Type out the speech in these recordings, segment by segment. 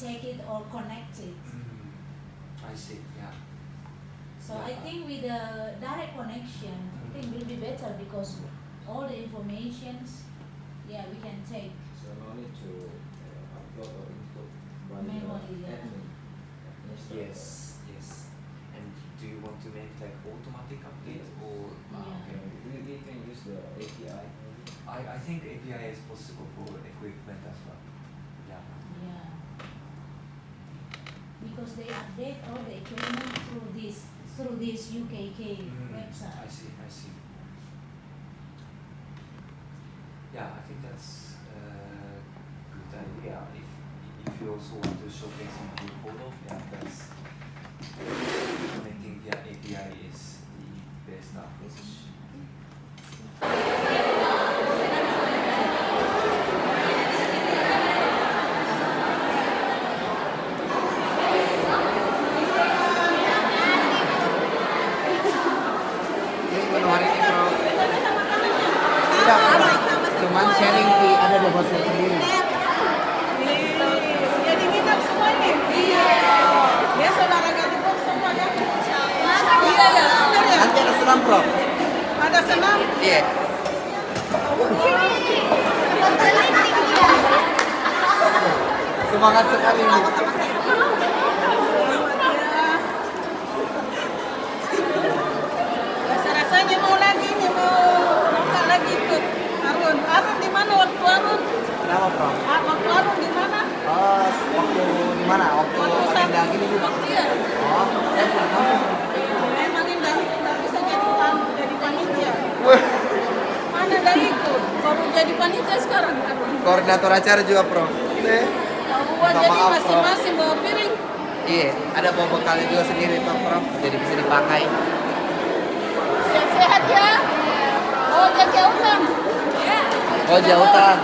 take it or connect it. I see. Yeah. So I think with the direct connection, I think will be better because all the informations, yeah, we can take. So no need to upload or input by Manually, the yeah. admin. Yes. And do you want to make like automatic update or? Yeah. Okay. We can use the API. I think API is possible for equipment as well. Yeah. Yeah. Because they update all the equipment through this UKK website. I see. Yeah, I think that's a good idea. If you also want to showcase in the portal, yeah, that's connecting via API is the best approach. Cuman sharing di ada di hostel sendiri. Jadi minat semua ini. Iya. Dia olahraga di box semua ya. Iya ya. Nanti ada senam Prof. Ada senam. Iya. Semangat sekali nih. Rasa-rasanya mau lagi nih, mau buka lagi ikut Arun. Arun di mana waktu Arun? Kenapa Prof? Waktu Arun di mana? Oh, waktu di mana? Waktu pindah gini juga. Iya. Oh, saya pulang kampung. Memang indah bisa jadi panitia. Wah, Mana dah ikut? Baru jadi panitia sekarang Arun. koordinator acara juga Prof. Buat Minta jadi maaf, Prof. masing-masing bawa piring. Iya, ada bawa bekalnya juga sendiri toh Prof. Jadi bisa dipakai. Sehat-sehat ya. Oh, jauh-jauhan. Oh, jauhan.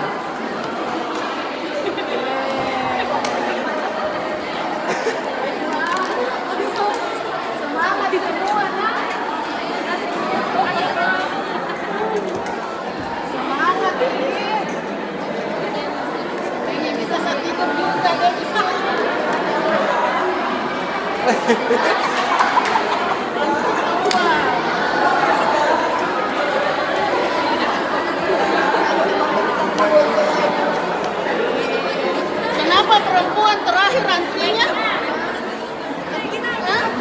Semangat semua, nak. Semangat, ini bisa saya tidur juga deh di sini. Kenapa perempuan terakhir antrinya? Hah?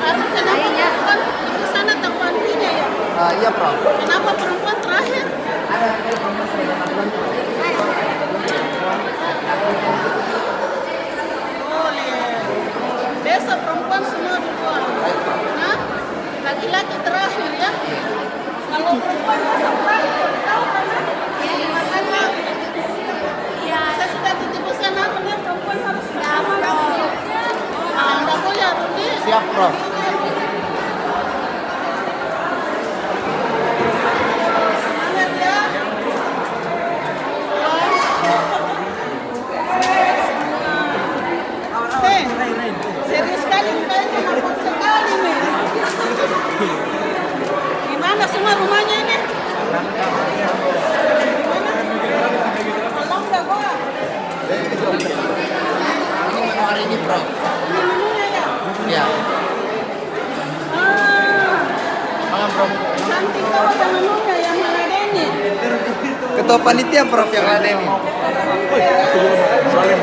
Arun, kenapa perempuan di sana tempat antrinya ya? Iya Prof. Kenapa perempuan terakhir? Ada perempuan sudah dapat bantuan. Boleh. Besok perempuan semua duluan. Nah, laki-laki terakhir ya. Kalau perempuan masuk terakhir, tahu kan? Makanya, saya sudah titip pesan apa nih perempuan harus sama. Anda boleh Rudi. Siap Prof. Semangat ya. Serius sekali kayaknya mabuk sekali nih. Gimana semua rumahnya ini? Tolong dah gua. Ini menu hari ini Prof. Ini menunya ya. Ya. Malam Prof. Nanti kau ada menunya yang mana Denny? Ketua panitia Prof yang ada ini. Soalnya